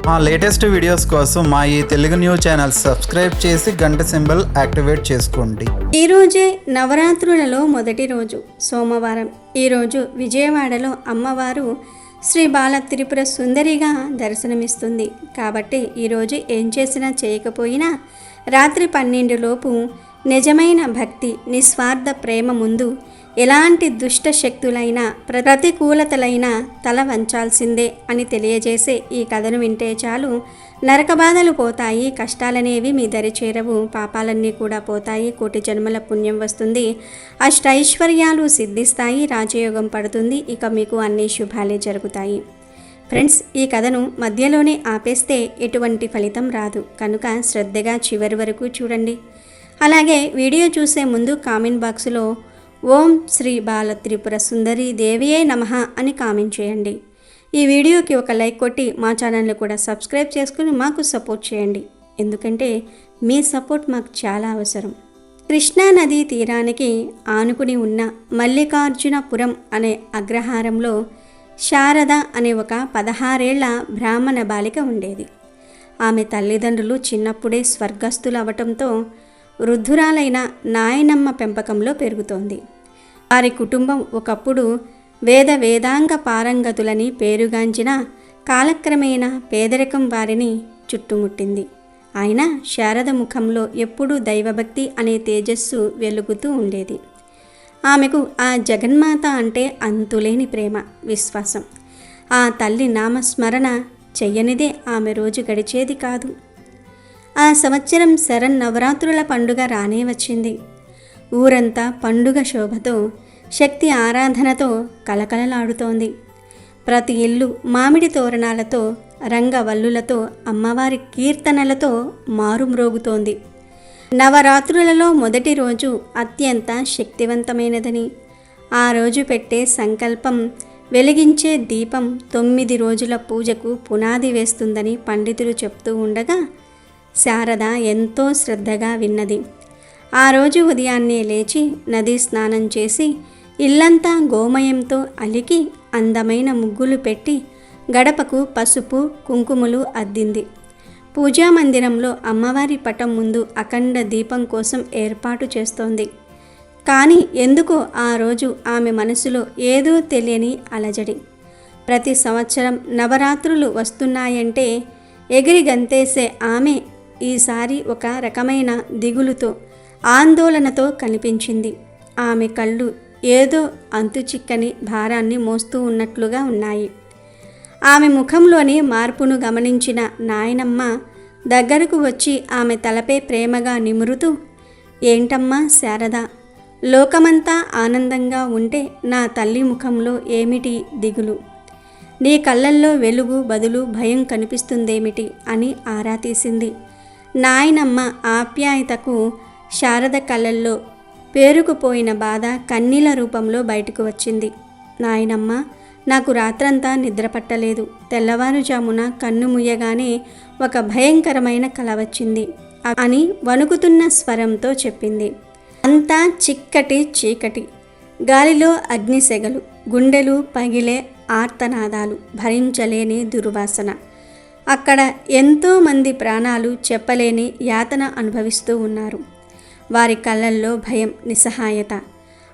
మా latest videos కోసం మా ఈ తెలుగు న్యూస్ ఛానల్ సబ్స్క్రైబ్ చేసి గంట సింబల్ యాక్టివేట్ చేసుకోండి. ఈరోజే నవరాత్రులలో మొదటి రోజు సోమవారం. ఈరోజు విజయవాడలో అమ్మవారు శ్రీ బాల త్రిపుర సుందరిగా దర్శనమిస్తుంది. కాబట్టి ఈరోజు ఏం చేసినా చేయకపోయినా రాత్రి 12 లోపు నిజమైన భక్తి, నిస్వార్థ ప్రేమ ముందు ఎలాంటి దుష్ట శక్తులైనా ప్రతికూలతలైనా తల వంచాల్సిందే అని తెలియజేసే ఈ కథను వింటే చాలు, నరక బాధలు పోతాయి, కష్టాలనేవి మీ దరి చేరవు, పాపాలన్నీ కూడా పోతాయి, కోటి జన్మల పుణ్యం వస్తుంది, అష్టైశ్వర్యాలు సిద్ధిస్తాయి, రాజయోగం పడుతుంది, ఇక మీకు అన్ని శుభాలే జరుగుతాయి. ఫ్రెండ్స్, ఈ కథను మధ్యలోనే ఆపేస్తే ఎటువంటి ఫలితం రాదు కనుక శ్రద్ధగా చివరి వరకు చూడండి. అలాగే వీడియో చూసే ముందు కామెంట్ బాక్స్లో ఓం శ్రీ బాల త్రిపుర సుందరి దేవియే నమః అని కామెంట్ చేయండి. ఈ వీడియోకి ఒక లైక్ కొట్టి మా ఛానల్ని కూడా సబ్స్క్రైబ్ చేసుకుని మాకు సపోర్ట్ చేయండి. ఎందుకంటే మీ సపోర్ట్ మాకు చాలా అవసరం. కృష్ణా నదీ తీరానికి ఆనుకుని ఉన్న మల్లికార్జునపురం అనే అగ్రహారంలో శారద అనే ఒక 16 ఏళ్ల బ్రాహ్మణ బాలిక ఉండేది. ఆమె తల్లిదండ్రులు చిన్నప్పుడే స్వర్గస్థులు అవటంతో వృద్ధురాలైన నాయనమ్మ పెంపకంలో పెరుగుతోంది. వారి కుటుంబం ఒకప్పుడు వేదాంగ పారంగతులని పేరుగాంచిన కాలక్రమేణా పేదరికం వారిని చుట్టుముట్టింది. అయినా శారద ముఖంలో ఎప్పుడూ దైవభక్తి అనే తేజస్సు వెలుగుతూ ఉండేది. ఆమెకు ఆ జగన్మాత అంటే అంతులేని ప్రేమ, విశ్వాసం. ఆ తల్లి నామస్మరణ చెయ్యనిదే ఆమె రోజు గడిచేది కాదు. ఆ సంవత్సరం శరన్నవరాత్రుల పండుగ రానే వచ్చింది. ఊరంతా పండుగ శోభతో, శక్తి ఆరాధనతో కలకలలాడుతోంది. ప్రతి ఇల్లు మామిడి తోరణాలతో, రంగవల్లులతో, అమ్మవారి కీర్తనలతో మారుమ్రోగుతోంది. నవరాత్రులలో మొదటి రోజు అత్యంత శక్తివంతమైనదని, ఆ రోజు పెట్టే సంకల్పం, వెలిగించే దీపం 9 రోజుల పూజకు పునాది వేస్తుందని పండితులు చెప్తూ ఉండగా శారద ఎంతో శ్రద్ధగా విన్నది. ఆ రోజు ఉదయాన్నే లేచి నదీ స్నానం చేసి ఇల్లంతా గోమయంతో అలికి అందమైన ముగ్గులు పెట్టి గడపకు పసుపు కుంకుమలు అద్దింది. పూజా మందిరంలో అమ్మవారి పటం ముందు అఖండ దీపం కోసం ఏర్పాటు చేస్తోంది. కానీ ఎందుకో ఆ రోజు ఆమె మనసులో ఏదో తెలియని అలజడి. ప్రతి సంవత్సరం నవరాత్రులు వస్తున్నాయంటే ఎగిరి గంతేసే ఆమె ఈసారి ఒక రకమైన దిగులుతో, ఆందోళనతో కనిపించింది. ఆమె కళ్ళు ఏదో అంతుచిక్కని భారాన్ని మోస్తూ ఉన్నట్లుగా ఉన్నాయి. ఆమె ముఖంలోని మార్పును గమనించిన నాయనమ్మ దగ్గరకు వచ్చి ఆమె తలపై ప్రేమగా నిమురుతూ, ఏంటమ్మా శారద, లోకమంతా ఆనందంగా ఉంటే నా తల్లి ముఖంలో ఏమిటి దిగులు? నీ కళ్ళల్లో వెలుగు బదులు భయం కనిపిస్తుందేమిటి అని ఆరా తీసింది. నాయనమ్మ ఆప్యాయతకు శారద కళ్ళల్లో పేరుకుపోయిన బాధ కన్నీల రూపంలో బయటకు వచ్చింది. నాయనమ్మ, నాకు రాత్రంతా నిద్రపట్టలేదు. తెల్లవారుజామున కన్ను ముయ్యగానే ఒక భయంకరమైన కల వచ్చింది అని వణుకుతున్న స్వరంతో చెప్పింది. అంతా చిక్కటి చీకటి, గాలిలో అగ్నిసెగలు, గుండెలు పగిలే ఆర్తనాదాలు, భరించలేని దుర్వాసన. అక్కడ ఎంతోమంది ప్రాణాలు చెప్పలేని యాతన అనుభవిస్తూ ఉన్నారు. వారి కళ్ళల్లో భయం, నిస్సహాయత.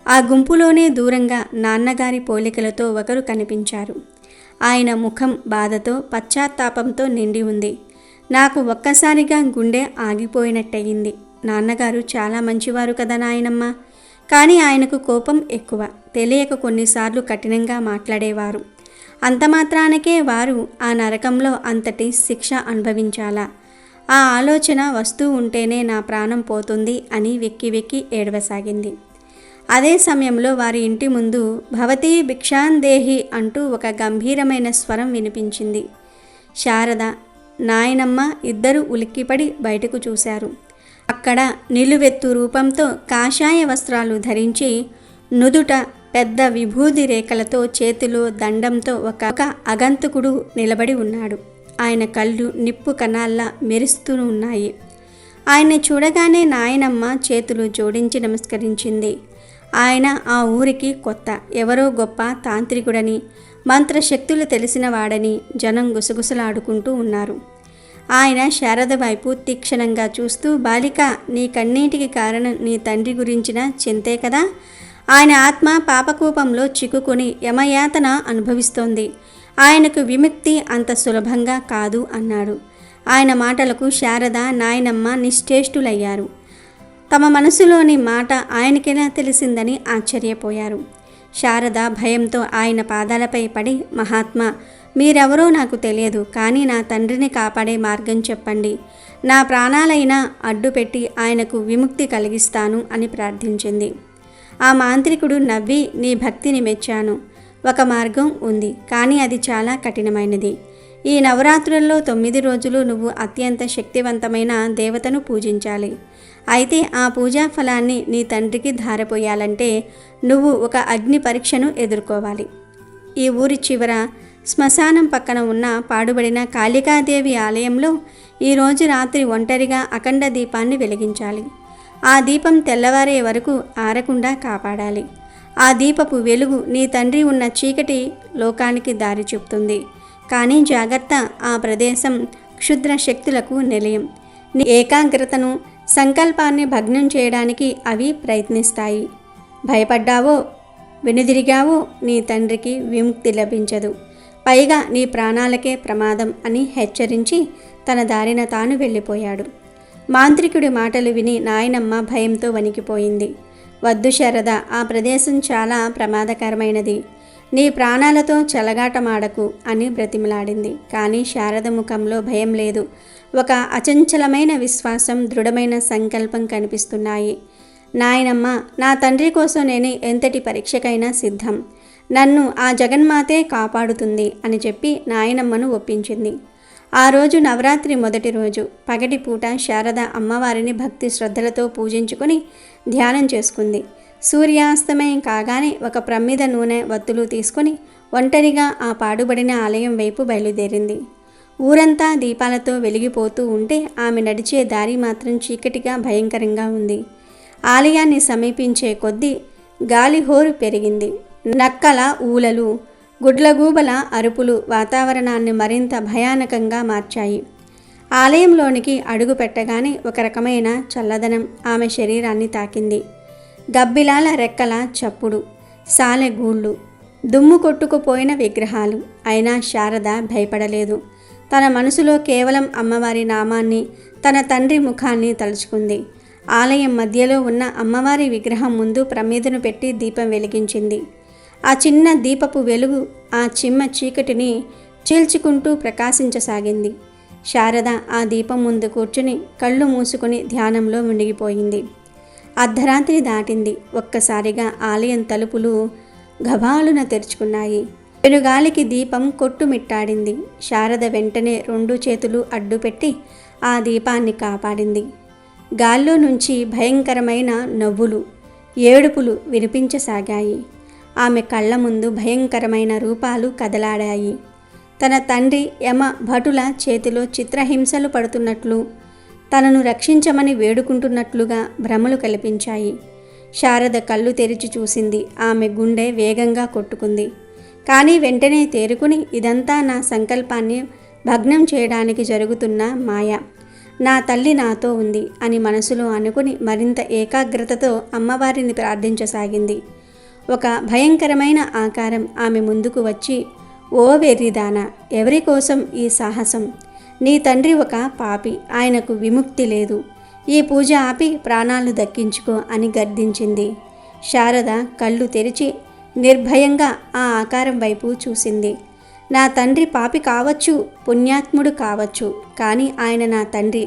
ఆ గుంపులోనే దూరంగా నాన్నగారి పోలికలతో ఒకరు కనిపించారు. ఆయన ముఖం బాధతో, పశ్చాత్తాపంతో నిండి ఉంది. నాకు ఒక్కసారిగా గుండె ఆగిపోయినట్టయింది. నాన్నగారు చాలా మంచివారు కదా నాయనమ్మ, కానీ ఆయనకు కోపం ఎక్కువ. తెలియక కొన్నిసార్లు కఠినంగా మాట్లాడేవారు. అంత మాత్రానికే వారు ఆ నరకంలో అంతటి శిక్ష అనుభవించాలా? ఆ ఆలోచన వస్తూ ఉంటేనే నా ప్రాణం పోతుంది అని వెక్కి వెక్కి ఏడవసాగింది. అదే సమయంలో వారి ఇంటి ముందు భవతీ భిక్షాందేహి అంటూ ఒక గంభీరమైన స్వరం వినిపించింది. శారద, నాయనమ్మ ఇద్దరూ ఉలిక్కిపడి బయటకు చూశారు. అక్కడ నిలువెత్తు రూపంతో కాషాయ వస్త్రాలు ధరించి, నుదుట పెద్ద విభూది రేఖలతో, చేతిలో దండంతో ఒక అగంతకుడు నిలబడి ఉన్నాడు. ఆయన కళ్ళు నిప్పు కణాల్లా మెరుస్తూ ఉన్నాయి. ఆయన్ని చూడగానే నాయనమ్మ చేతులు జోడించి నమస్కరించింది. ఆయన ఆ ఊరికి కొత్త, ఎవరో గొప్ప తాంత్రికుడని, మంత్రశక్తులు తెలిసిన వాడని జనం గుసగుసలాడుకుంటూ ఉన్నారు. ఆయన శారద వైపు తీక్షణంగా చూస్తూ, బాలిక, నీ కన్నీటికి కారణం నీ తండ్రి గురించిన చింతే కదా. ఆయన ఆత్మ పాపకూపంలో చిక్కుకొని యమయాతన అనుభవిస్తోంది. ఆయనకు విముక్తి అంత సులభంగా కాదు అన్నాడు. ఆయన మాటలకు శారద, నాయనమ్మ నిశ్చేష్టులయ్యారు. తమ మనసులోని మాట ఆయనకెలా తెలిసిందని ఆశ్చర్యపోయారు. శారద భయంతో ఆయన పాదాలపై పడి, మహాత్మా, మీరెవరో నాకు తెలియదు, కానీ నా తండ్రిని కాపాడే మార్గం చెప్పండి. నా ప్రాణాలైనా అడ్డుపెట్టి ఆయనకు విముక్తి కలిగిస్తాను అని ప్రార్థించింది. ఆ మాంత్రికుడు నవ్వి, నీ భక్తిని మెచ్చాను. ఒక మార్గం ఉంది, కానీ అది చాలా కఠినమైనది. ఈ నవరాత్రుల్లో 9 రోజులు నువ్వు అత్యంత శక్తివంతమైన దేవతను పూజించాలి. అయితే ఆ పూజా ఫలాన్ని నీ తండ్రికి ధారపోయాలంటే నువ్వు ఒక అగ్ని పరీక్షను ఎదుర్కోవాలి. ఈ ఊరి చివర శ్మశానం పక్కన ఉన్న పాడుబడిన కాళికాదేవి ఆలయంలో ఈరోజు రాత్రి ఒంటరిగా అఖండ దీపాన్ని వెలిగించాలి. ఆ దీపం తెల్లవారే వరకు ఆరకుండా కాపాడాలి. ఆ దీపపు వెలుగు నీ తండ్రి ఉన్న చీకటి లోకానికి దారి చూపుతుంది. కానీ జాగ్రత్త, ఆ ప్రదేశం క్షుద్ర శక్తులకు నిలయం. నీ ఏకాగ్రతను, సంకల్పాన్ని భగ్నం చేయడానికి అవి ప్రయత్నిస్తాయి. భయపడ్డావో, వెనుదిరిగావో నీ తండ్రికి విముక్తి లభించదు. పైగా నీ ప్రాణాలకే ప్రమాదం అని హెచ్చరించి తన దారిన తాను వెళ్ళిపోయాడు. మాంత్రికుడి మాటలు విని నాయనమ్మ భయంతో వణికిపోయింది. వద్దు శారద, ఆ ప్రదేశం చాలా ప్రమాదకరమైనది. నీ ప్రాణాలతో చెలగాటమాడకు అని బ్రతిమలాడింది. కానీ శారద ముఖంలో భయం లేదు. ఒక అచంచలమైన విశ్వాసం, దృఢమైన సంకల్పం కనిపిస్తున్నాయి. నాయనమ్మ, నా తండ్రి కోసం నేను ఎంతటి పరీక్షకైనా సిద్ధం. నన్ను ఆ జగన్మాతే కాపాడుతుంది అని చెప్పి నాయనమ్మను ఒప్పించింది. ఆ రోజు నవరాత్రి మొదటి రోజు పగటిపూట శారద అమ్మవారిని భక్తి శ్రద్ధలతో పూజించుకొని ధ్యానం చేసుకుంది. సూర్యాస్తమయం కాగానే ఒక ప్రమిద నూనె వత్తులు తీసుకొని ఒంటరిగా ఆ పాడుబడిన ఆలయం వైపు బయలుదేరింది. ఊరంతా దీపాలతో వెలిగిపోతూ ఉంటే ఆమె నడిచే దారి మాత్రం చీకటిగా భయంకరంగా ఉంది. ఆలయాన్ని సమీపించే కొద్దీ గాలిహోరు పెరిగింది. నక్కల ఊలలు, గుడ్లగూబల అరుపులు వాతావరణాన్ని మరింత భయానకంగా మార్చాయి. ఆలయంలోనికి అడుగు పెట్టగానే ఒక రకమైన చల్లదనం ఆమె శరీరాన్ని తాకింది. గబ్బిలాల రెక్కల చప్పుడు, సాలెగూళ్ళు, దుమ్ము కొట్టుకుపోయిన విగ్రహాలు. అయినా శారద భయపడలేదు. తన మనసులో కేవలం అమ్మవారి నామాన్ని, తన తండ్రి ముఖాన్ని తలుచుకుంది. ఆలయం మధ్యలో ఉన్న అమ్మవారి విగ్రహం ముందు ప్రమిదను పెట్టి దీపం వెలిగించింది. ఆ చిన్న దీపపు వెలుగు ఆ చిమ్మ చీకటిని చీల్చుకుంటూ ప్రకాశించసాగింది. శారద ఆ దీపం ముందు కూర్చుని కళ్ళు మూసుకుని ధ్యానంలో మునిగిపోయింది. అర్ధరాత్రి దాటింది. ఒక్కసారిగా ఆలయం తలుపులు గభాలున తెరుచుకున్నాయి. పెనుగాలికి దీపం కొట్టుమిట్టాడింది. శారద వెంటనే 2 చేతులు అడ్డుపెట్టి ఆ దీపాన్ని కాపాడింది. గాల్లో నుంచి భయంకరమైన నవ్వులు, ఏడుపులు వినిపించసాగాయి. ఆమె కళ్ళ ముందు భయంకరమైన రూపాలు కదలాడాయి. తన తండ్రి యమ భటుల చేతిలో చిత్రహింసలు పడుతున్నట్లు, తనను రక్షించమని వేడుకుంటున్నట్లుగా భ్రమలు కల్పించాయి. శారద కళ్ళు తెరిచి చూసింది. ఆమె గుండె వేగంగా కొట్టుకుంది. కానీ వెంటనే తేరుకుని, ఇదంతా నా సంకల్పాన్ని భగ్నం చేయడానికి జరుగుతున్న మాయ, నా తల్లి నాతో ఉంది అని మనసులో అనుకుని మరింత ఏకాగ్రతతో అమ్మవారిని ప్రార్థించసాగింది. ఒక భయంకరమైన ఆకారం ఆమె ముందుకు వచ్చి, ఓ వెర్రిదానా, ఎవరి కోసం ఈ సాహసం? నీ తండ్రి ఒక పాపి, ఆయనకు విముక్తి లేదు. ఈ పూజ ఆపి ప్రాణాలు దక్కించుకో అని గర్దించింది. శారద కళ్ళు తెరిచి నిర్భయంగా ఆ ఆకారం వైపు చూసింది. నా తండ్రి పాపి కావచ్చు, పుణ్యాత్ముడు కావచ్చు, కానీ ఆయన నా తండ్రి.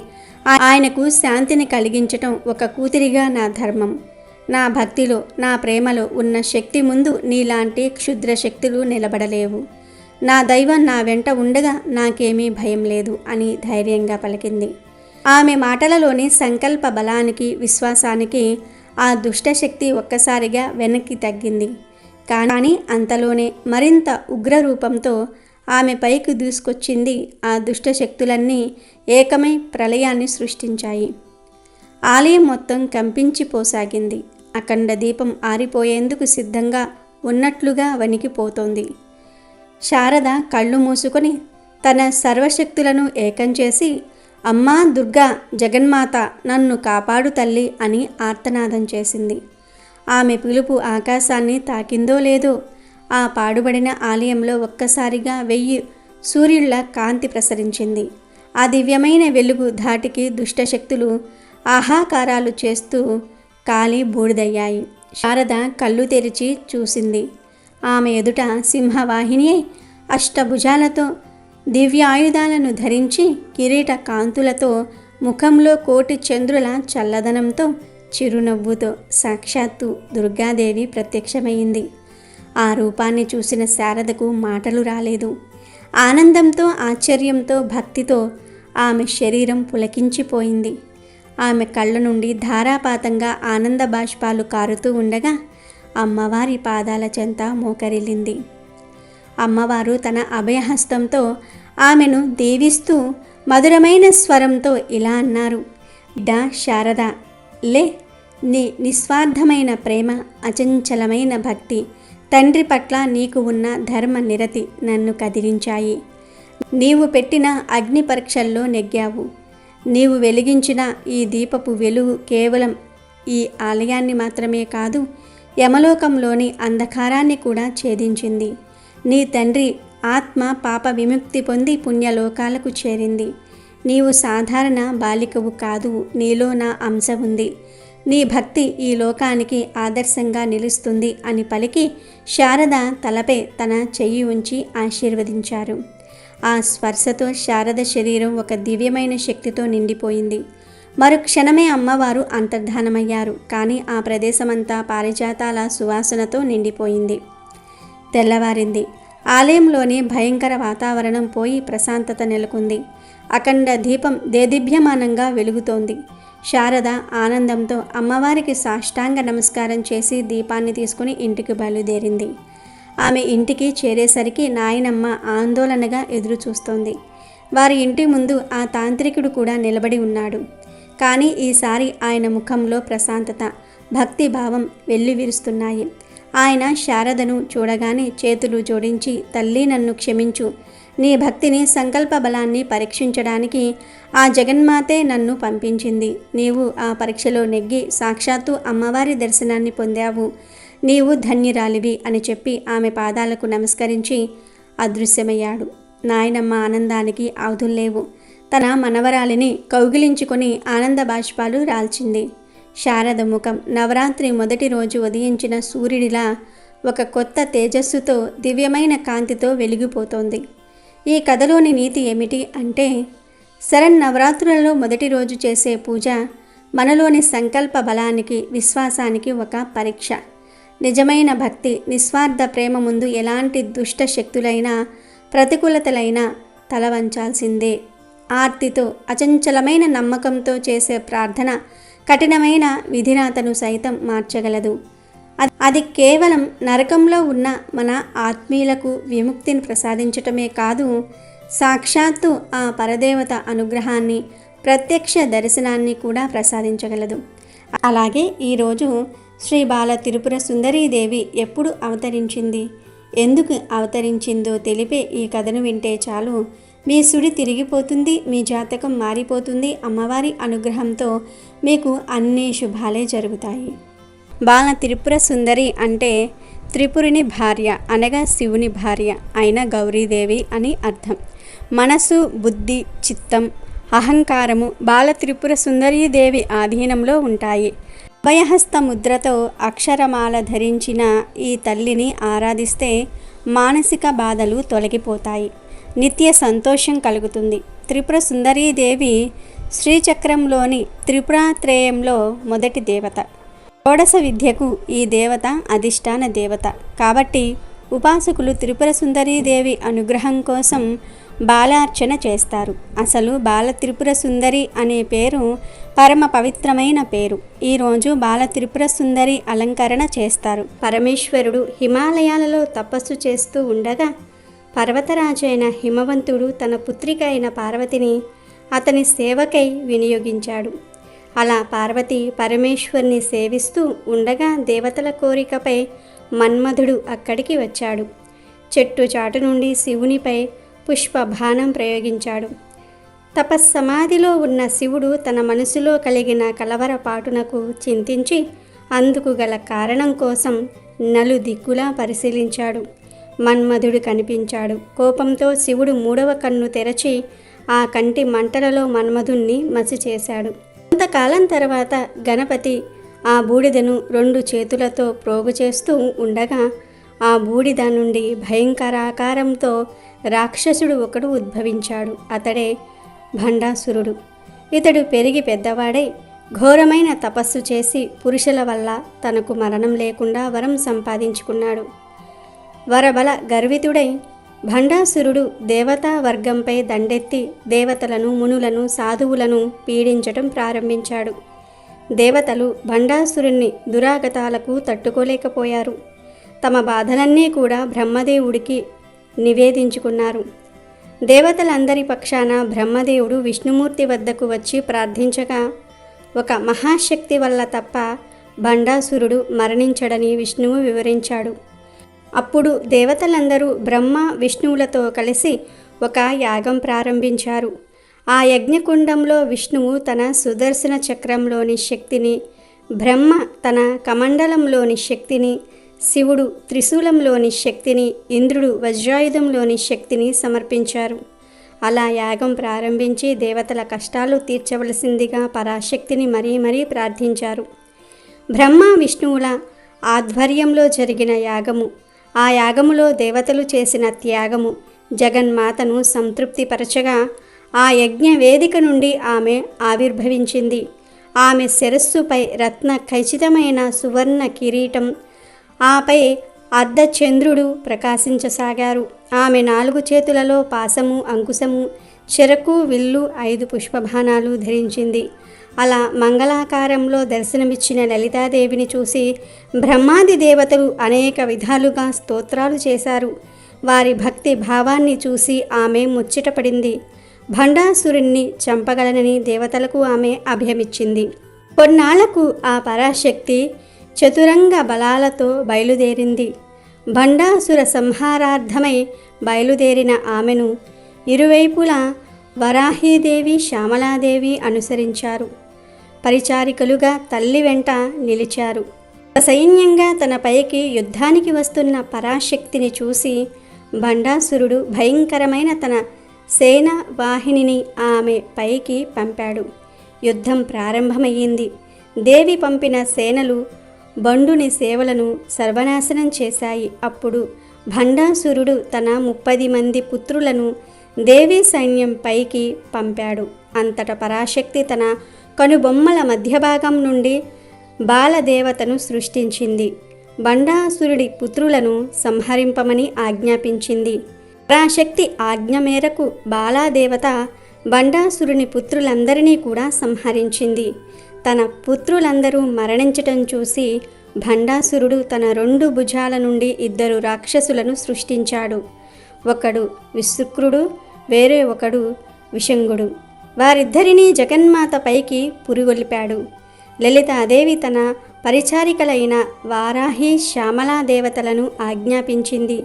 ఆయనకు శాంతిని కలిగించటం ఒక కూతురిగా నా ధర్మం. నా భక్తిలో, నా ప్రేమలో ఉన్న శక్తి ముందు నీలాంటి క్షుద్ర శక్తులు నిలబడలేవు. నా దైవం నా వెంట ఉండగా నాకేమీ భయం లేదు అని ధైర్యంగా పలికింది. ఆమె మాటలలోని సంకల్ప బలానికి, విశ్వాసానికి ఆ దుష్టశక్తి ఒక్కసారిగా వెనక్కి తగ్గింది. కానీ అంతలోనే మరింత ఉగ్రరూపంతో ఆమె పైకి దూసుకొచ్చింది. ఆ దుష్టశక్తులన్నీ ఏకమై ప్రళయాన్ని సృష్టించాయి. ఆలయం మొత్తం కంపించిపోసాగింది. అఖండ దీపం ఆరిపోయేందుకు సిద్ధంగా ఉన్నట్లుగా వణికిపోతోంది. శారద కళ్ళు మూసుకొని తన సర్వశక్తులను ఏకం చేసి, అమ్మా దుర్గా, జగన్మాత, నన్ను కాపాడు తల్లి అని ఆర్తనాదం చేసింది. ఆమె పిలుపు ఆకాశాన్ని తాకిందో లేదో, ఆ పాడుబడిన ఆలయంలో ఒక్కసారిగా 1000 సూర్యుళ్ల కాంతి ప్రసరించింది. ఆ దివ్యమైన వెలుగు ధాటికి దుష్టశక్తులు ఆహాకారాలు చేస్తూ కాలి బూడిదయ్యాయి. శారద కళ్ళు తెరిచి చూసింది. ఆమె ఎదుట సింహవాహిని అష్టభుజాలతో, దివ్యాయుధాలను ధరించి, కిరీట కాంతులతో, ముఖంలో కోటి చంద్రుల చల్లదనంతో, చిరునవ్వుతో సాక్షాత్తు దుర్గాదేవి ప్రత్యక్షమైంది. ఆ రూపాన్ని చూసిన శారదకు మాటలు రాలేదు. ఆనందంతో, ఆశ్చర్యంతో, భక్తితో ఆమె శరీరం పులకించిపోయింది. ఆమె కళ్ళ నుండి ధారాపాతంగా ఆనంద బాష్పాలు కారుతూ ఉండగా అమ్మవారి పాదాల చెంత మోకరిల్లింది. అమ్మవారు తన అభయహస్తంతో ఆమెను దీవిస్తూ మధురమైన స్వరంతో ఇలా అన్నారు, బిడ్డా శారద, లే, నీ నిస్వార్థమైన ప్రేమ, అచంచలమైన భక్తి, తండ్రి పట్ల నీకు ఉన్న ధర్మ నిరతి నన్ను కదిలించాయి. నీవు పెట్టిన అగ్ని పరీక్షల్లో నెగ్గావు. నీవు వెలిగించిన ఈ దీపపు వెలుగు కేవలం ఈ ఆలయాన్ని మాత్రమే కాదు, యమలోకంలోని అంధకారాన్ని కూడా ఛేదించింది. నీ తండ్రి ఆత్మ పాప విముక్తి పొంది పుణ్యలోకాలకు చేరింది. నీవు సాధారణ బాలికవు కాదు, నీలో నా అంశ ఉంది. నీ భక్తి ఈ లోకానికి ఆదర్శంగా నిలుస్తుంది అని పలికి శారద తలపై తన చెయ్యి ఉంచి ఆశీర్వదించారు. ఆ స్పర్శతో శారద శరీరం ఒక దివ్యమైన శక్తితో నిండిపోయింది. మరుక్షణమే అమ్మవారు అంతర్ధానమయ్యారు. కానీ ఆ ప్రదేశమంతా పారిజాతాల సువాసనతో నిండిపోయింది. తెల్లవారింది. ఆలయంలోని భయంకర వాతావరణం పోయి ప్రశాంతత నెలకొంది. అఖండ దీపం దేదీప్యమానంగా వెలుగుతోంది. శారద ఆనందంతో అమ్మవారికి సాష్టాంగ నమస్కారం చేసి దీపాన్ని తీసుకుని ఇంటికి బయలుదేరింది. ఆమె ఇంటికి చేరేసరికి నాయనమ్మ ఆందోళనగా ఎదురు చూస్తోంది. వారి ఇంటి ముందు ఆ తాంత్రికుడు కూడా నిలబడి ఉన్నాడు. కానీ ఈసారి ఆయన ముఖంలో ప్రశాంతత, భక్తిభావం వెల్లివిరుస్తున్నాయి. ఆయన శారదను చూడగానే చేతులు జోడించి, తల్లి నన్ను క్షమించు, నీ భక్తిని, సంకల్ప బలాన్ని పరీక్షించడానికి ఆ జగన్మాతే నన్ను పంపించింది. నీవు ఆ పరీక్షలో నెగ్గి సాక్షాత్తు అమ్మవారి దర్శనాన్ని పొందావు. నీవు ధన్యురాలివి అని చెప్పి ఆమె పాదాలకు నమస్కరించి అదృశ్యమయ్యాడు. నాయనమ్మ ఆనందానికి అవధుల్లేవు. తన మనవరాలిని కౌగిలించుకొని ఆనంద బాష్పాలు రాల్చింది. శారద ముఖం నవరాత్రి మొదటి రోజు ఉదయించిన సూర్యుడిలా ఒక కొత్త తేజస్సుతో, దివ్యమైన కాంతితో వెలిగిపోతోంది. ఈ కథలోని నీతి ఏమిటి అంటే, శరన్నవరాత్రులలో మొదటి రోజు చేసే పూజ మనలోని సంకల్ప బలానికి, విశ్వాసానికి ఒక పరీక్ష. నిజమైన భక్తి, నిస్వార్థ ప్రేమ ముందు ఎలాంటి దుష్ట శక్తులైనా, ప్రతికూలతలైనా తల వంచాల్సిందే. ఆర్తితో, అచంచలమైన నమ్మకంతో చేసే ప్రార్థన కఠినమైన విధిరాతను సైతం మార్చగలదు. అది కేవలం నరకంలో ఉన్న మన ఆత్మీయులకు విముక్తిని ప్రసాదించటమే కాదు, సాక్షాత్తు ఆ పరదేవత అనుగ్రహాన్ని, ప్రత్యక్ష దర్శనాన్ని కూడా ప్రసాదించగలదు. అలాగే ఈరోజు శ్రీ బాల త్రిపుర సుందరీదేవి ఎప్పుడు అవతరించింది, ఎందుకు అవతరించిందో తెలిపే ఈ కథను వింటే చాలు, మీ సుడి తిరిగిపోతుంది, మీ జాతకం మారిపోతుంది. అమ్మవారి అనుగ్రహంతో మీకు అన్ని శుభాలే జరుగుతాయి. బాల త్రిపుర సుందరి అంటే త్రిపురుని భార్య అనగా శివుని భార్య అయిన గౌరీదేవి అని అర్థం. మనసు, బుద్ధి, చిత్తం, అహంకారము బాల త్రిపుర సుందరీదేవి ఆధీనంలో ఉంటాయి. అభయహస్త ముద్రతో అక్షరమాల ధరించిన ఈ తల్లిని ఆరాధిస్తే మానసిక బాధలు తొలగిపోతాయి, నిత్య సంతోషం కలుగుతుంది. త్రిపుర సుందరీదేవి శ్రీచక్రంలోని త్రిపురాత్రేయంలో మొదటి దేవత. షోడశ విద్యకు ఈ దేవత అధిష్టాన దేవత. కాబట్టి ఉపాసకులు త్రిపుర సుందరీదేవి అనుగ్రహం కోసం బాలార్చన చేస్తారు. అసలు బాల త్రిపుర సుందరి అనే పేరు పరమ పవిత్రమైన పేరు. ఈరోజు బాల త్రిపుర సుందరి అలంకరణ చేస్తారు. పరమేశ్వరుడు హిమాలయాలలో తపస్సు చేస్తూ ఉండగా పర్వతరాజైన హిమవంతుడు తన పుత్రిక అయిన పార్వతిని అతని సేవకై వినియోగించాడు. అలా పార్వతి పరమేశ్వరుని సేవిస్తూ ఉండగా దేవతల కోరికపై మన్మధుడు అక్కడికి వచ్చాడు. చెట్టు చాటు నుండి శివునిపై పుష్పబాణం ప్రయోగించాడు. తపస్సమాధిలో ఉన్న శివుడు తన మనసులో కలిగిన కలవరపాటునకు చింతించి అందుకు గల కారణం కోసం నలుదిక్కులా పరిశీలించాడు. మన్మధుడు కనిపించాడు. కోపంతో శివుడు 3వ కన్ను తెరచి ఆ కంటి మంటలలో మన్మధుణ్ణి మసి చేశాడు. కొంతకాలం తర్వాత గణపతి ఆ బూడిదను 2 చేతులతో ప్రోగు చేస్తూ ఉండగా ఆ బూడిద నుండి భయంకరాకారంతో రాక్షసుడు ఒకడు ఉద్భవించాడు. అతడే భండాసురుడు. ఇతడు పెరిగి పెద్దవాడై ఘోరమైన తపస్సు చేసి పురుషుల వల్ల తనకు మరణం లేకుండా వరం సంపాదించుకున్నాడు. వరబల గర్వితుడై భండాసురుడు దేవతా వర్గంపై దండెత్తి దేవతలను, మునులను, సాధువులను పీడించటం ప్రారంభించాడు. దేవతలు భండాసురుని దురాగతాలకు తట్టుకోలేకపోయారు. తమ బాధలన్నీ కూడా బ్రహ్మదేవుడికి నివేదించుకున్నారు. దేవతలందరి పక్షాన బ్రహ్మదేవుడు విష్ణుమూర్తి వద్దకు వచ్చి ప్రార్థించగా ఒక మహాశక్తి వల్ల తప్ప భండాసురుడు మరణించడని విష్ణువు వివరించాడు. అప్పుడు దేవతలందరూ బ్రహ్మ విష్ణువులతో కలిసి ఒక యాగం ప్రారంభించారు. ఆ యజ్ఞకుండంలో విష్ణువు తన సుదర్శన చక్రంలోని శక్తిని, బ్రహ్మ తన కమండలంలోని శక్తిని, శివుడు త్రిశూలంలోని శక్తిని, ఇంద్రుడు వజ్రాయుధంలోని శక్తిని సమర్పించారు. అలా యాగం ప్రారంభించి దేవతల కష్టాలు తీర్చవలసిందిగా పరాశక్తిని మరీ మరీ ప్రార్థించారు. బ్రహ్మ విష్ణువుల ఆధ్వర్యంలో జరిగిన యాగము, ఆ యాగములో దేవతలు చేసిన త్యాగము జగన్మాతను సంతృప్తిపరచగా ఆ యజ్ఞ వేదిక నుండి ఆమె ఆవిర్భవించింది. ఆమె శిరస్సుపై రత్న ఖచ్చితమైన సువర్ణ కిరీటం, ఆపై అర్ధచంద్రుడు ప్రకాశించసాగారు. ఆమె 4 చేతులలో పాశము, అంకుశము, చెరకు, విల్లు, 5 పుష్పబాణాలు ధరించింది. అలా మంగళాకారంలో దర్శనమిచ్చిన లలితాదేవిని చూసి బ్రహ్మాది దేవతలు అనేక విధాలుగా స్తోత్రాలు చేశారు. వారి భక్తి భావాన్ని చూసి ఆమె ముచ్చటపడింది. భండాసురుణ్ణి చంపగలనని దేవతలకు ఆమె అభయమిచ్చింది. కొన్నాళ్లకు ఆ పరాశక్తి చతురంగ బలాలతో బయలుదేరింది. భండాసుర సంహారార్థమై బయలుదేరిన ఆమెను ఇరువైపులా వరాహీదేవి, శ్యామలాదేవి అనుసరించారు. పరిచారికలుగా తల్లి వెంట నిలిచారు. సైన్యంగా తన పైకి యుద్ధానికి వస్తున్న పరాశక్తిని చూసి భండాసురుడు భయంకరమైన తన సేన వాహినిని ఆమె పైకి పంపాడు. యుద్ధం ప్రారంభమయ్యింది. దేవి పంపిన సేనలు బండుని సేవలను సర్వనాశనం చేశాయి. అప్పుడు భండాసురుడు తన 30 మంది పుత్రులను దేవీ సైన్యం పైకి పంపాడు. అంతట పరాశక్తి తన కనుబొమ్మల మధ్యభాగం నుండి బాలదేవతను సృష్టించింది. భండాసురుడి పుత్రులను సంహరింపమని ఆజ్ఞాపించింది. పరాశక్తి ఆజ్ఞ మేరకు బాలాదేవత భండాసురుని పుత్రులందరినీ కూడా సంహరించింది. తన పుత్రులందరూ మరణించటం చూసి భండాసురుడు తన 2 భుజాల నుండి 2 రాక్షసులను సృష్టించాడు. ఒకడు విశుక్రుడు, వేరే ఒకడు విషంగుడు. వారిద్దరినీ జగన్మాత పైకి పురిగొల్పాడు. లలితాదేవి తన పరిచారికలైన వారాహి, శ్యామలా దేవతలను ఆజ్ఞాపించింది.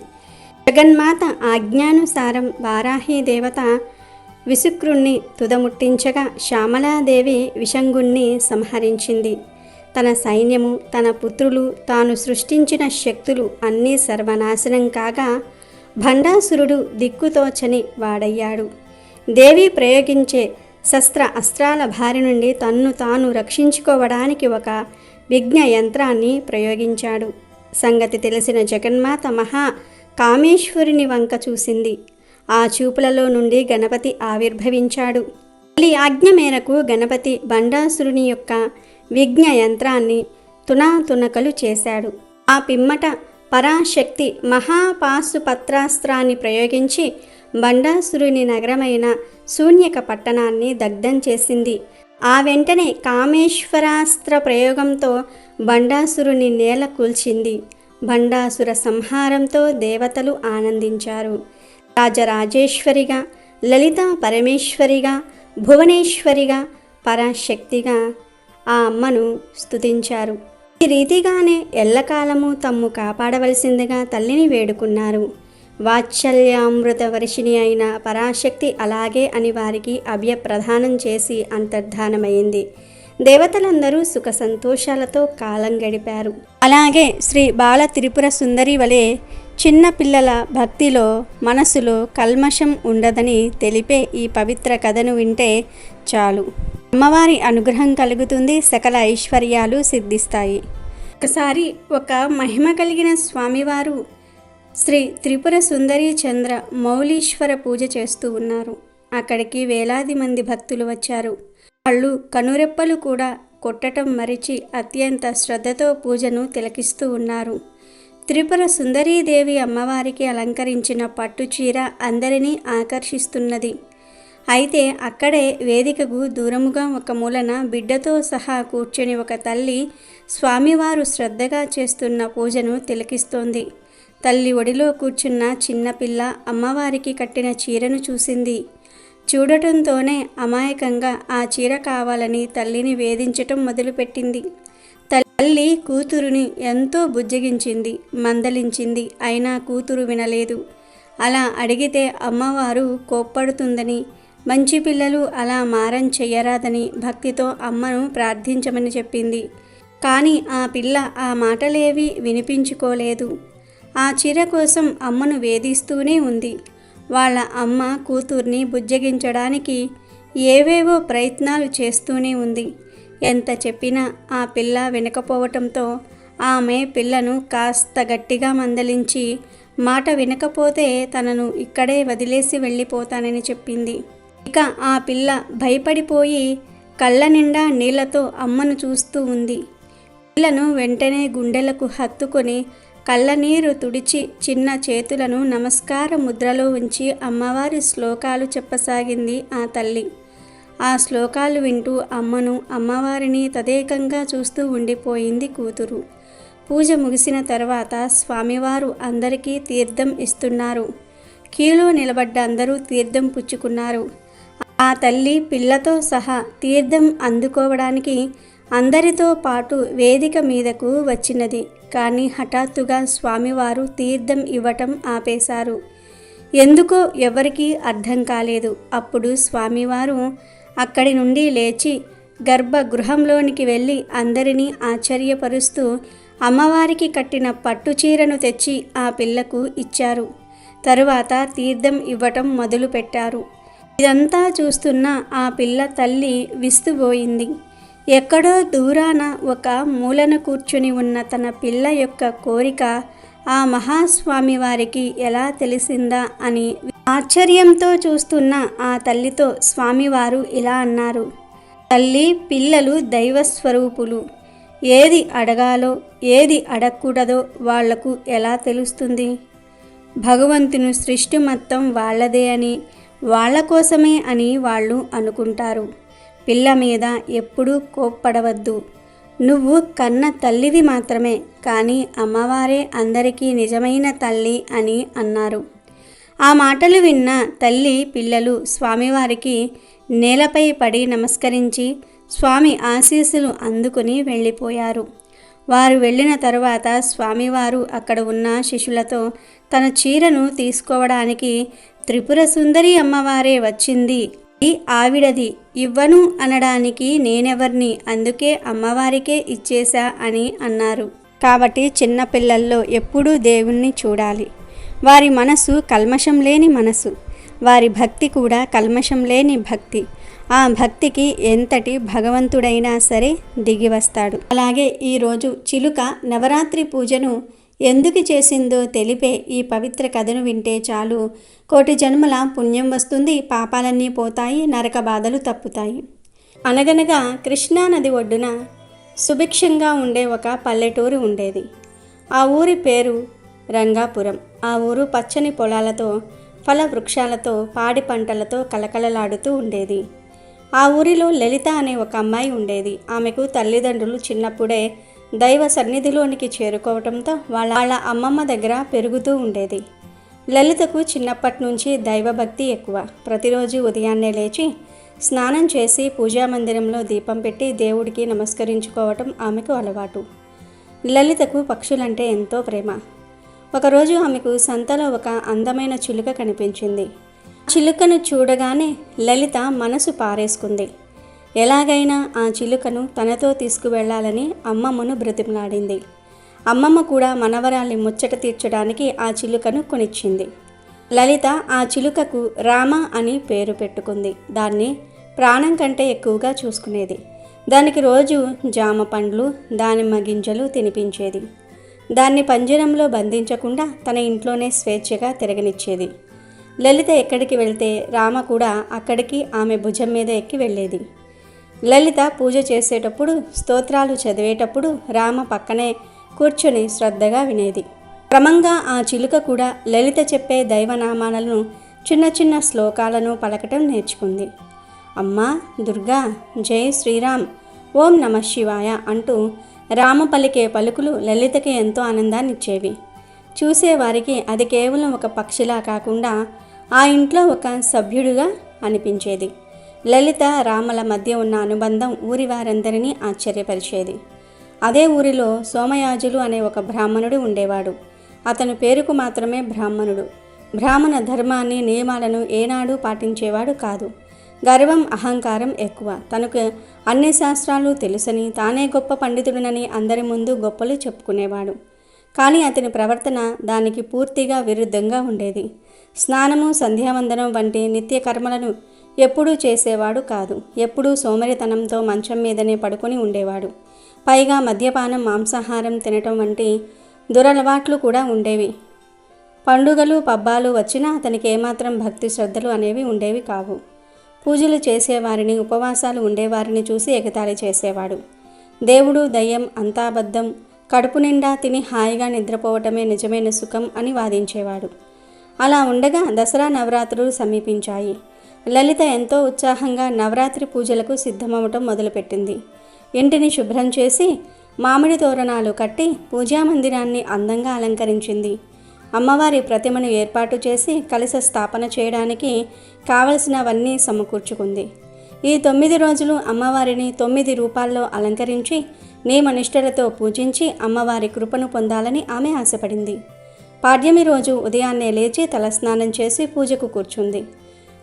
జగన్మాత ఆజ్ఞానుసారం వారాహి దేవత విశుక్రుణ్ణి తుదముట్టించగా శ్యామలాదేవి విషంగుణ్ణి సంహరించింది. తన సైన్యము, తన పుత్రులు, తాను సృష్టించిన శక్తులు అన్నీ సర్వనాశనం కాగా భండాసురుడు దిక్కుతోచని వాడయ్యాడు. దేవి ప్రయోగించే శస్త్ర అస్త్రాల బారి నుండి తన్ను తాను రక్షించుకోవడానికి ఒక విఘ్న యంత్రాన్ని ప్రయోగించాడు. సంగతి తెలిసిన జగన్మాత మహా కామేశ్వరుని వంక చూసింది. ఆ చూపులలో నుండి గణపతి ఆవిర్భవించాడు. తల్లి ఆజ్ఞ మేరకు గణపతి భండాసురుని యొక్క విఘ్న యంత్రాన్ని తునాతునకలు చేశాడు. ఆ పిమ్మట పరాశక్తి మహాపాశుపత్రాస్త్రాన్ని ప్రయోగించి భండాసురుని నగరమైన శూన్యక పట్టణాన్ని దగ్ధం చేసింది. ఆ వెంటనే కామేశ్వరాస్త్ర ప్రయోగంతో భండాసురుని నేల కూల్చింది. భండాసుర సంహారంతో దేవతలు ఆనందించారు. రాజరాజేశ్వరిగా, లలితా పరమేశ్వరిగా, భువనేశ్వరిగా, పరాశక్తిగా ఆ అమ్మను స్తుతించారు. ఈ రీతిగానే ఎల్లకాలము తమ్ము కాపాడవలసిందిగా తల్లిని వేడుకున్నారు. వాత్సల్యామృత వర్షిణి అయిన పరాశక్తి అలాగే అని వారికి అభయప్రదానం చేసి అంతర్ధానమైంది. దేవతలందరూ సుఖ సంతోషాలతో కాలం గడిపారు. అలాగే శ్రీ బాల త్రిపుర సుందరి వలె చిన్న పిల్లల భక్తిలో మనసులో కల్మషం ఉండదని తెలిపే ఈ పవిత్ర కథను వింటే చాలు. అమ్మవారి అనుగ్రహం కలుగుతుంది, సకల ఐశ్వర్యాలు సిద్ధిస్తాయి. ఒకసారి ఒక మహిమ కలిగిన స్వామివారు శ్రీ త్రిపుర సుందరి చంద్ర మౌలీశ్వర పూజ చేస్తూ ఉన్నారు. అక్కడికి వేలాది మంది భక్తులు వచ్చారు. వాళ్ళు కనురెప్పలు కూడా కొట్టడం మరిచి అత్యంత శ్రద్ధతో పూజను తిలకిస్తూ ఉన్నారు. త్రిపుర సుందరీదేవి అమ్మవారికి అలంకరించిన పట్టు చీర అందరినీ ఆకర్షిస్తున్నది. అయితే అక్కడే వేదికకు దూరముగా ఒక మూలన బిడ్డతో సహా కూర్చొని ఒక తల్లి స్వామివారు శ్రద్ధగా చేస్తున్న పూజను తిలకిస్తోంది. తల్లి ఒడిలో కూర్చున్న చిన్నపిల్ల అమ్మవారికి కట్టిన చీరను చూసింది. చూడటంతోనే అమాయకంగా ఆ చీర కావాలని తల్లిని వేధించటం మొదలుపెట్టింది. తల్లి కూతురుని ఎంతో బుజ్జగించింది, మందలించింది. అయినా కూతురు వినలేదు. అలా అడిగితే అమ్మవారు కోప్పడుతుందని, మంచి పిల్లలు అలా మారం చెయ్యరాదని భక్తితో అమ్మను ప్రార్థించమని చెప్పింది. కానీ ఆ పిల్ల ఆ మాటలేవి వినిపించుకోలేదు. ఆ చీర కోసం అమ్మను వేధిస్తూనే ఉంది. వాళ్ళ అమ్మ కూతుర్ని బుజ్జగించడానికి ఏవేవో ప్రయత్నాలు చేస్తూనే ఉంది. ఎంత చెప్పినా ఆ పిల్ల వినకపోవటంతో ఆమె పిల్లను కాస్త గట్టిగా మందలించి, మాట వినకపోతే తనను ఇక్కడే వదిలేసి వెళ్ళిపోతానని చెప్పింది. ఇక ఆ పిల్ల భయపడిపోయి కళ్ళ నిండా నీళ్లతో అమ్మను చూస్తూ ఉంది. పిల్లను వెంటనే గుండెలకు హత్తుకొని కళ్ళనీరు తుడిచి చిన్న చేతులను నమస్కార ముద్రలో ఉంచి అమ్మవారి శ్లోకాలు చెప్పసాగింది ఆ తల్లి. ఆ శ్లోకాలు వింటూ అమ్మను అమ్మవారిని తదేకంగా చూస్తూ ఉండిపోయింది కూతురు. పూజ ముగిసిన తర్వాత స్వామివారు అందరికీ తీర్థం ఇస్తున్నారు. క్యూలో నిలబడ్డ అందరూ తీర్థం పుచ్చుకున్నారు. ఆ తల్లి పిల్లతో సహా తీర్థం అందుకోవడానికి అందరితో పాటు వేదిక మీదకు వచ్చినది. కానీ హఠాత్తుగా స్వామివారు తీర్థం ఇవ్వటం ఆపేశారు. ఎందుకో ఎవరికీ అర్థం కాలేదు. అప్పుడు స్వామివారు అక్కడి నుండి లేచి గర్భగృహంలోనికి వెళ్ళి అందరినీ ఆశ్చర్యపరుస్తూ అమ్మవారికి కట్టిన పట్టు చీరను తెచ్చి ఆ పిల్లకు ఇచ్చారు. తరువాత తీర్థం ఇవ్వటం మొదలుపెట్టారు. ఇదంతా చూస్తున్న ఆ పిల్ల తల్లి విస్తుపోయింది. ఎక్కడో దూరాన ఒక మూలన కూర్చుని ఉన్న తన పిల్ల యొక్క కోరిక ఆ మహాస్వామి వారికి ఎలా తెలిసిందా అని ఆశ్చర్యంతో చూస్తున్న ఆ తల్లితో స్వామివారు ఇలా అన్నారు. తల్లి, పిల్లలు దైవస్వరూపులు. ఏది అడగాలో ఏది అడగకూడదో వాళ్లకు ఎలా తెలుస్తుంది? భగవంతుని సృష్టి మొత్తం వాళ్ళదే అని, వాళ్ళ కోసమే అని వాళ్ళు అనుకుంటారు. పిల్ల మీద ఎప్పుడూ కోప్పడవద్దు. నువ్వు కన్న తల్లివి మాత్రమే, కానీ అమ్మవారే అందరికీ నిజమైన తల్లి అని అన్నారు. ఆ మాటలు విన్న తల్లి పిల్లలు స్వామివారికి నేలపై పడి నమస్కరించి స్వామి ఆశీస్సులు అందుకుని వెళ్ళిపోయారు. వారు వెళ్ళిన తరువాత స్వామివారు అక్కడ ఉన్న శిష్యులతో తన చీరను తీసుకోవడానికి త్రిపుర సుందరి అమ్మవారే వచ్చింది, ఆవిడది, ఇవ్వను అనడానికి నేనెవర్ని, అందుకే అమ్మవారికే ఇచ్చేశా అని అన్నారు. కాబట్టి చిన్నపిల్లల్లో ఎప్పుడూ దేవుణ్ణి చూడాలి. వారి మనసు కల్మషం లేని మనసు, వారి భక్తి కూడా కల్మషం లేని భక్తి. ఆ భక్తికి ఎంతటి భగవంతుడైనా సరే దిగి వస్తాడు. అలాగే ఈరోజు చిలుక నవరాత్రి పూజను ఎందుకు చేసిందో తెలిపే ఈ పవిత్ర కథను వింటే చాలు. కోటి జన్మల పుణ్యం వస్తుంది, పాపాలన్నీ పోతాయి, నరక బాధలు తప్పుతాయి. అనగనగా కృష్ణానది ఒడ్డున సుభిక్షంగా ఉండే ఒక పల్లెటూరు ఉండేది. ఆ ఊరి పేరు రంగాపురం. ఆ ఊరు పచ్చని పొలాలతో, ఫల వృక్షాలతో, పాడి పంటలతో కలకలలాడుతూ ఉండేది. ఆ ఊరిలో లలిత అనే ఒక అమ్మాయి ఉండేది. ఆమెకు తల్లిదండ్రులు చిన్నప్పుడే దైవ సన్నిధిలోనికి చేరుకోవడంతో వాళ్ళ అమ్మమ్మ దగ్గర పెరుగుతూ ఉండేది. లలితకు చిన్నప్పటి నుంచి దైవభక్తి ఎక్కువ. ప్రతిరోజు ఉదయాన్నే లేచి స్నానం చేసి పూజామందిరంలో దీపం పెట్టి దేవుడికి నమస్కరించుకోవటం ఆమెకు అలవాటు. లలితకు పక్షులంటే ఎంతో ప్రేమ. ఒకరోజు ఆమెకు సంతలో ఒక అందమైన చిలుక కనిపించింది. చిలుకను చూడగానే లలిత మనసు పారేసుకుంది. ఎలాగైనా ఆ చిలుకను తనతో తీసుకువెళ్లాలని అమ్మమ్మను బ్రతిమలాడింది. అమ్మమ్మ కూడా మనవరాల్ని ముచ్చట తీర్చడానికి ఆ చిలుకను కొనిచ్చింది. లలిత ఆ చిలుకకు రామ అని పేరు పెట్టుకుంది. దాన్ని ప్రాణం కంటే ఎక్కువగా చూసుకునేది. దానికి రోజు జామ పండ్లు, దానిమ్మ గింజలు తినిపించేది. దాన్ని పంజరంలో బంధించకుండా తన ఇంట్లోనే స్వేచ్ఛగా తిరగనిచ్చేది. లలిత ఎక్కడికి వెళ్తే రామ కూడా అక్కడికి ఆమె భుజం మీద ఎక్కి వెళ్ళేది. లలిత పూజ చేసేటప్పుడు, స్తోత్రాలు చదివేటప్పుడు రామ పక్కనే కూర్చొని శ్రద్ధగా వినేది. క్రమంగా ఆ చిలుక కూడా లలిత చెప్పే దైవనామాలను, చిన్న చిన్న శ్లోకాలను పలకటం నేర్చుకుంది. అమ్మా దుర్గా, జై శ్రీరామ్, ఓం నమ శివాయ అంటూ రామ పలికే పలుకులు లలితకి ఎంతో ఆనందాన్నిచ్చేవి. చూసేవారికి అది కేవలం ఒక పక్షిలా కాకుండా ఆ ఇంట్లో ఒక సభ్యుడిగా అనిపించేది. లలిత రామల మధ్య ఉన్న అనుబంధం ఊరి వారందరినీ ఆశ్చర్యపరిచేది. అదే ఊరిలో సోమయాజులు అనే ఒక బ్రాహ్మణుడు ఉండేవాడు. అతను పేరుకు మాత్రమే బ్రాహ్మణుడు. బ్రాహ్మణ ధర్మాన్ని, నియమాలను ఏనాడు పాటించేవాడు కాదు. గర్వం, అహంకారం ఎక్కువ. తనకు అన్ని శాస్త్రాలు తెలుసని, తానే గొప్ప పండితుడినని అందరి ముందు గొప్పలు చెప్పుకునేవాడు. కానీ అతని ప్రవర్తన దానికి పూర్తిగా విరుద్ధంగా ఉండేది. స్నానము, సంధ్యావందనం వంటి నిత్య కర్మలను ఎప్పుడూ చేసేవాడు కాదు. ఎప్పుడూ సోమరితనంతో మంచం మీదనే పడుకొని ఉండేవాడు. పైగా మద్యపానం, మాంసాహారం తినటం వంటి దురలవాట్లు కూడా ఉండేవి. పండుగలు, పబ్బాలు వచ్చినా అతనికి ఏమాత్రం భక్తి శ్రద్ధలు అనేవి ఉండేవి కావు. పూజలు చేసేవారిని, ఉపవాసాలు ఉండేవారిని చూసి ఎగతాళి చేసేవాడు. దేవుడు, దయ్యం అంతా అబద్ధం, కడుపు నిండా తిని హాయిగా నిద్రపోవటమే నిజమైన సుఖం అని వాదించేవాడు. అలా ఉండగా దసరా నవరాత్రులు సమీపించాయి. లలిత ఎంతో ఉత్సాహంగా నవరాత్రి పూజలకు సిద్ధమవటం మొదలుపెట్టింది. ఇంటిని శుభ్రం చేసి మామిడి తోరణాలు కట్టి పూజామందిరాన్ని అందంగా అలంకరించింది. అమ్మవారి ప్రతిమను ఏర్పాటు చేసి కలశ స్థాపన చేయడానికి కావలసినవన్నీ సమకూర్చుకుంది. ఈ 9 రోజులు అమ్మవారిని 9 రూపాల్లో అలంకరించి నియమనిష్టలతో పూజించి అమ్మవారి కృపను పొందాలని ఆమె ఆశపడింది. పాడ్యమి రోజు ఉదయాన్నే లేచి తలస్నానం చేసి పూజకు కూర్చుంది.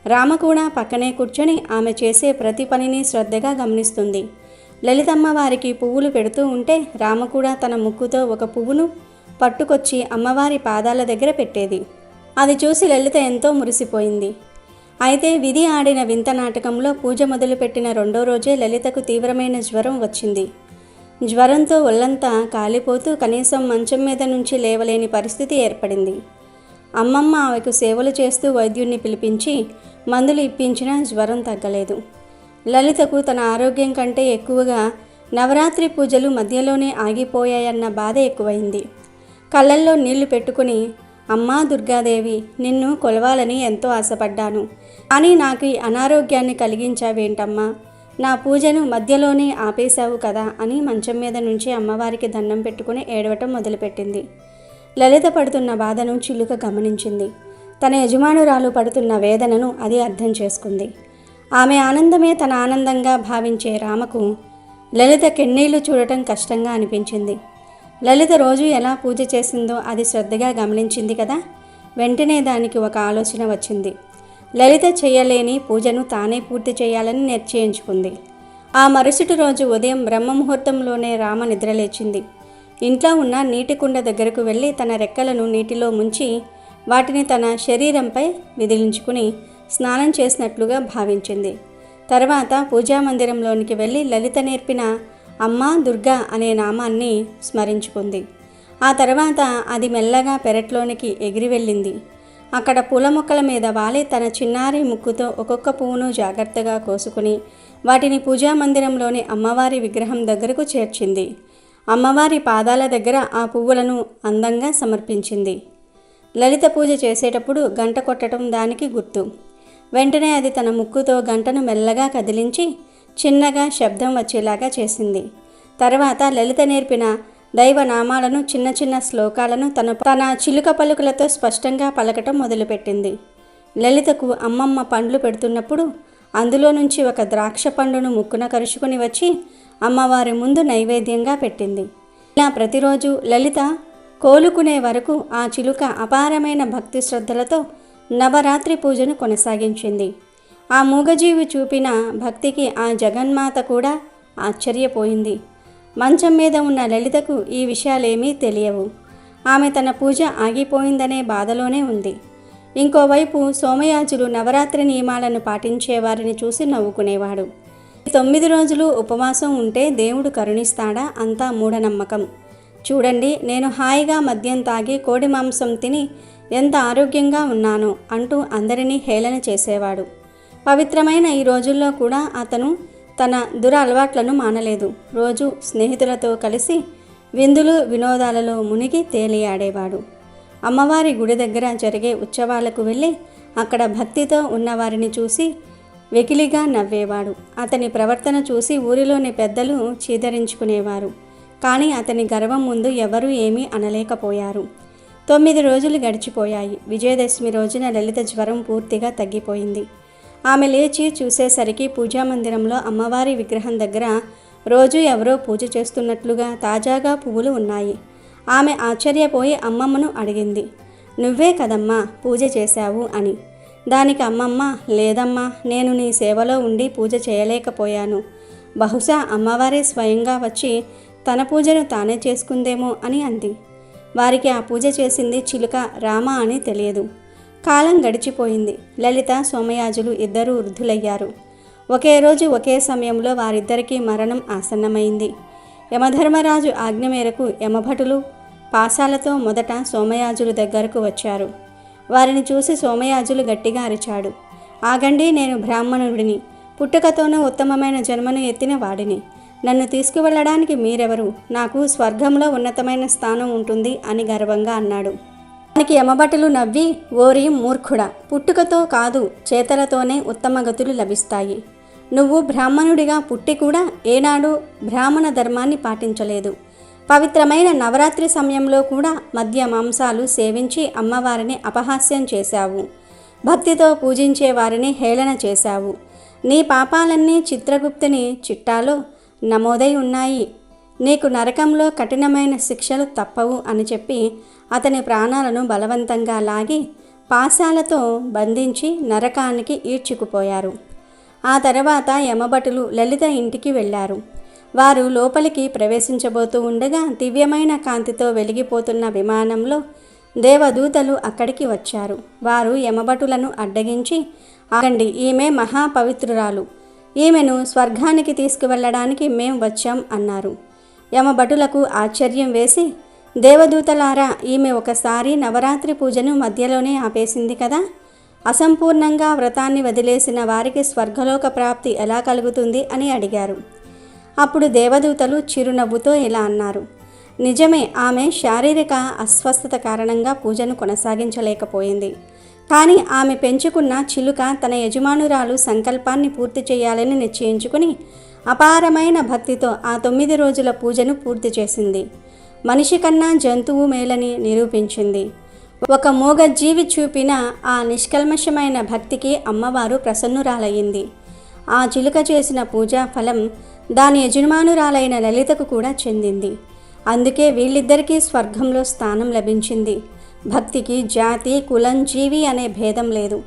రామ కూడా పక్కనే కూర్చొని ఆమె చేసే ప్రతి పనిని శ్రద్ధగా గమనిస్తుంది. లలితమ్మ వారికి పువ్వులు పెడుతూ ఉంటే రామ కూడా తన ముక్కుతో ఒక పువ్వును పట్టుకొచ్చి అమ్మవారి పాదాల దగ్గర పెట్టేది. అది చూసి లలిత ఎంతో మురిసిపోయింది. అయితే విధి ఆడిన వింత నాటకంలో పూజ మొదలుపెట్టిన 2వ రోజే లలితకు తీవ్రమైన జ్వరం వచ్చింది. జ్వరంతో ఒళ్ళంతా కాలిపోతూ కనీసం మంచం మీద నుంచి లేవలేని పరిస్థితి ఏర్పడింది. అమ్మమ్మ ఆమెకు సేవలు చేస్తూ వైద్యుణ్ణి పిలిపించి మందులు ఇప్పించినా జ్వరం తగ్గలేదు. లలితకు తన ఆరోగ్యం కంటే ఎక్కువగా నవరాత్రి పూజలు మధ్యలోనే ఆగిపోయాయన్న బాధ ఎక్కువైంది. కళ్ళల్లో నీళ్లు పెట్టుకుని, అమ్మా దుర్గాదేవి, నిన్ను కొలవాలని ఎంతో ఆశపడ్డాను, కానీ నాకు ఈ అనారోగ్యాన్ని కలిగించావేంటమ్మా, నా పూజను మధ్యలోనే ఆపేశావు కదా అని మంచం మీద నుంచి అమ్మవారికి దండం పెట్టుకుని ఏడవటం మొదలుపెట్టింది. లలిత పడుతున్న బాధను చిలుక గమనించింది. తన యజమానురాలు పడుతున్న వేదనను అది అర్థం చేసుకుంది. ఆమె ఆనందమే తన ఆనందంగా భావించే రామకు లలిత కెన్నీళ్లు చూడటం కష్టంగా అనిపించింది. లలిత రోజు ఎలా పూజ చేసిందో అది శ్రద్ధగా గమనించింది కదా. వెంటనే దానికి ఒక ఆలోచన వచ్చింది. లలిత చేయలేని పూజను తానే పూర్తి చేయాలని నిశ్చయించుకుంది. ఆ మరుసటి రోజు ఉదయం బ్రహ్మముహూర్తంలోనే రామ నిద్రలేచింది. ఇంట్లో ఉన్న నీటి కుండ దగ్గరకు వెళ్ళి తన రెక్కలను నీటిలో ముంచి వాటిని తన శరీరంపై విదిలించుకుని స్నానం చేసినట్లుగా భావించింది. తర్వాత పూజామందిరంలోనికి వెళ్ళి లలిత నేర్పిన అమ్మా దుర్గా అనే నామాన్ని స్మరించుకుంది. ఆ తర్వాత అది మెల్లగా పెరట్లోనికి ఎగిరి వెళ్ళింది. అక్కడ పూల మొక్కల మీద వాలి తన చిన్నారి ముక్కుతో ఒక్కొక్క పువ్వును జాగ్రత్తగా కోసుకుని వాటిని పూజామందిరంలోని అమ్మవారి విగ్రహం దగ్గరకు చేర్చింది. అమ్మవారి పాదాల దగ్గర ఆ పువ్వులను అందంగా సమర్పించింది. లలిత పూజ చేసేటప్పుడు గంట కొట్టడం దానికి గుర్తు. వెంటనే అది తన ముక్కుతో గంటను మెల్లగా కదిలించి చిన్నగా శబ్దం వచ్చేలాగా చేసింది. తర్వాత లలిత నేర్పిన దైవనామాలను, చిన్న చిన్న శ్లోకాలను తన చిలుక పలుకులతో స్పష్టంగా పలకటం మొదలుపెట్టింది. లలితకు అమ్మమ్మ పండ్లు పెడుతున్నప్పుడు అందులో నుంచి ఒక ద్రాక్ష పండును ముక్కున కరుచుకుని వచ్చి అమ్మవారి ముందు నైవేద్యంగా పెట్టింది. ఇలా ప్రతిరోజు లలిత కోలుకునే వరకు ఆ చిలుక అపారమైన భక్తి శ్రద్ధలతో నవరాత్రి పూజను కొనసాగించింది. ఆ మూగజీవి చూపిన భక్తికి ఆ జగన్మాత కూడా ఆశ్చర్యపోయింది. మంచం మీద ఉన్న లలితకు ఈ విషయాలేమీ తెలియవు. ఆమె తన పూజ ఆగిపోయిందనే బాధలోనే ఉంది. ఇంకోవైపు సోమయాజులు నవరాత్రి నియమాలను పాటించేవారిని చూసి నవ్వుకునేవాడు. 9 రోజులు ఉపవాసం ఉంటే దేవుడు కరుణిస్తాడా? అంతా మూఢనమ్మకం. చూడండి, నేను హాయిగా మద్యం తాగి కోడి మాంసం తిని ఎంత ఆరోగ్యంగా ఉన్నానో అంటూ అందరినీ హేళన చేసేవాడు. పవిత్రమైన ఈ రోజుల్లో కూడా అతను తన దురలవాట్లను మానలేదు. రోజు స్నేహితులతో కలిసి విందులు వినోదాలలో మునిగి తేలియాడేవాడు. అమ్మవారి గుడి దగ్గర జరిగే ఉత్సవాలకు వెళ్ళి అక్కడ భక్తితో ఉన్నవారిని చూసి వెకిలిగా నవ్వేవాడు. అతని ప్రవర్తన చూసి ఊరిలోని పెద్దలు చీదరించుకునేవారు. కానీ అతని గర్వం ముందు ఎవరూ ఏమీ అనలేకపోయారు. 9 రోజులు గడిచిపోయాయి. విజయదశమి రోజున లలిత జ్వరం పూర్తిగా తగ్గిపోయింది. ఆమె లేచి చూసేసరికి పూజామందిరంలో అమ్మవారి విగ్రహం దగ్గర రోజు ఎవరో పూజ చేస్తున్నట్లుగా తాజాగా పువ్వులు ఉన్నాయి. ఆమె ఆశ్చర్యపోయి అమ్మమ్మను అడిగింది, నువ్వే కదమ్మా పూజ చేశావు అని. దానికి అమ్మమ్మ, లేదమ్మా, నేను నీ సేవలో ఉండి పూజ చేయలేకపోయాను. బహుశా అమ్మవారే స్వయంగా వచ్చి తన పూజను తానే చేసుకుందేమో అని అంది. వారికి ఆ పూజ చేసింది చిలుక రామ అని తెలియదు. కాలం గడిచిపోయింది. లలిత, సోమయాజులు ఇద్దరూ వృద్ధులయ్యారు. ఒకే రోజు ఒకే సమయంలో వారిద్దరికీ మరణం ఆసన్నమైంది. యమధర్మరాజు ఆజ్ఞ మేరకు యమభటులు పాశాలతో మొదట సోమయాజులు దగ్గరకు వచ్చారు. వారిని చూసి సోమయాజులు గట్టిగా అరిచాడు, ఆగండి, నేను బ్రాహ్మణుడిని, పుట్టుకతోనూ ఉత్తమమైన జన్మను ఎత్తిన వాడిని. నన్ను తీసుకువెళ్ళడానికి మీరెవరు? నాకు స్వర్గంలో ఉన్నతమైన స్థానం ఉంటుంది అని గర్వంగా అన్నాడు. దానికి యమభటులు నవ్వి, ఓరి మూర్ఖుడా, పుట్టుకతో కాదు చేతలతోనే ఉత్తమ గతులు లభిస్తాయి. నువ్వు బ్రాహ్మణుడిగా పుట్టి కూడా ఏనాడు బ్రాహ్మణ ధర్మాన్ని పాటించలేదు. పవిత్రమైన నవరాత్రి సమయంలో కూడా మద్య మాంసాలు సేవించి అమ్మవారిని అపహాస్యం చేశావు. భక్తితో పూజించే వారిని హేళన చేశావు. నీ పాపాలన్నీ చిత్రగుప్తుని చిట్టాలో నమోదై ఉన్నాయి. నీకు నరకంలో కఠినమైన శిక్షలు తప్పవు అని చెప్పి అతని ప్రాణాలను బలవంతంగా లాగి పాశాలతో బంధించి నరకానికి ఈడ్చుకుపోయారు. ఆ తర్వాత యమభటులు లలిత ఇంటికి వెళ్ళారు. వారు లోపలికి ప్రవేశించబోతూ ఉండగా దివ్యమైన కాంతితో వెలిగిపోతున్న విమానంలో దేవదూతలు అక్కడికి వచ్చారు. వారు యమభటులను అడ్డగించి, ఆగండి, ఈమె మహాపవిత్రురాలు, ఈమెను స్వర్గానికి తీసుకువెళ్ళడానికి మేం వచ్చాం అన్నారు. యమభటులకు ఆశ్చర్యం వేసి, దేవదూతలారా, ఈమె ఒకసారి నవరాత్రి పూజను మధ్యలోనే ఆపేసింది కదా, అసంపూర్ణంగా వ్రతాన్ని వదిలేసిన వారికి స్వర్గలోక ప్రాప్తి ఎలా కలుగుతుంది అని అడిగారు. అప్పుడు దేవదూతలు చిరునవ్వుతో ఇలా అన్నారు, నిజమే, ఆమె శారీరక అస్వస్థత కారణంగా పూజను కొనసాగించలేకపోయింది. కానీ ఆమె పెంచుకున్న చిలుక తన యజమానురాలు సంకల్పాన్ని పూర్తి చేయాలని నిశ్చయించుకుని అపారమైన భక్తితో ఆ 9 రోజుల పూజను పూర్తి చేసింది. మనిషి కన్నా జంతువు మేలని నిరూపించింది. ఒక మూగజీవి చూపిన ఆ నిష్కల్మషమైన భక్తికి అమ్మవారు ప్రసన్నురాలయ్యింది. ఆ చిలుక చేసిన పూజా ఫలం దాని యజమానురాలైన లలితకు కూడా చెందింది. అందుకే వీళ్ళిద్దరికీ స్వర్గంలో స్థానం లభించింది. భక్తికి జాతి, కులం, జీవి అనే భేదం లేదు.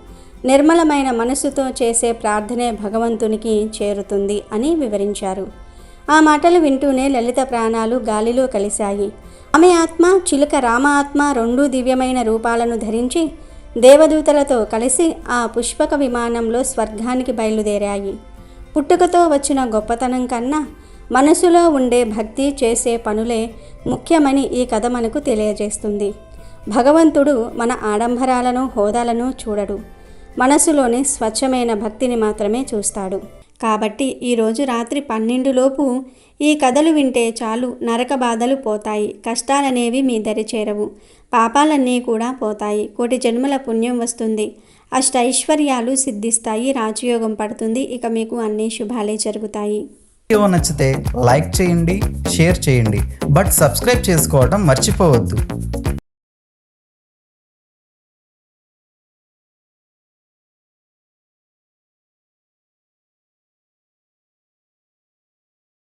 నిర్మలమైన మనసుతో చేసే ప్రార్థనే భగవంతునికి చేరుతుంది అని వివరించారు. ఆ మాటలు వింటూనే లలిత ప్రాణాలు గాలిలో కలిశాయి. ఆమె ఆత్మ, చిలుక రామ ఆత్మ రెండూ దివ్యమైన రూపాలను ధరించి దేవదూతలతో కలిసి ఆ పుష్పక విమానంలో స్వర్గానికి బయలుదేరాయి. పుట్టుకతో వచ్చిన గొప్పతనం కన్నా మనసులో ఉండే భక్తి, చేసే పనులే ముఖ్యమని ఈ కథ మనకు తెలియజేస్తుంది. భగవంతుడు మన ఆడంబరాలను, హోదాలను చూడడు. మనసులోని స్వచ్ఛమైన భక్తిని మాత్రమే చూస్తాడు. కాబట్టి ఈరోజు రాత్రి 12 లోపు ఈ కథలు వింటే చాలు, నరక బాధలు పోతాయి, కష్టాలనేవి మీ దరి చేరవు, పాపాలన్నీ కూడా పోతాయి, కోటి జన్మల పుణ్యం వస్తుంది, అష్టైశ్వర్యాలు సిద్ధిస్తాయి, రాజయోగం పడుతుంది, ఇక మీకు అన్ని శుభాలే జరుగుతాయి. వీడియో నచ్చితే లైక్ చేయండి, షేర్ చేయండి, బట్ సబ్స్క్రైబ్ చేసుకోవడం మర్చిపోవద్దు.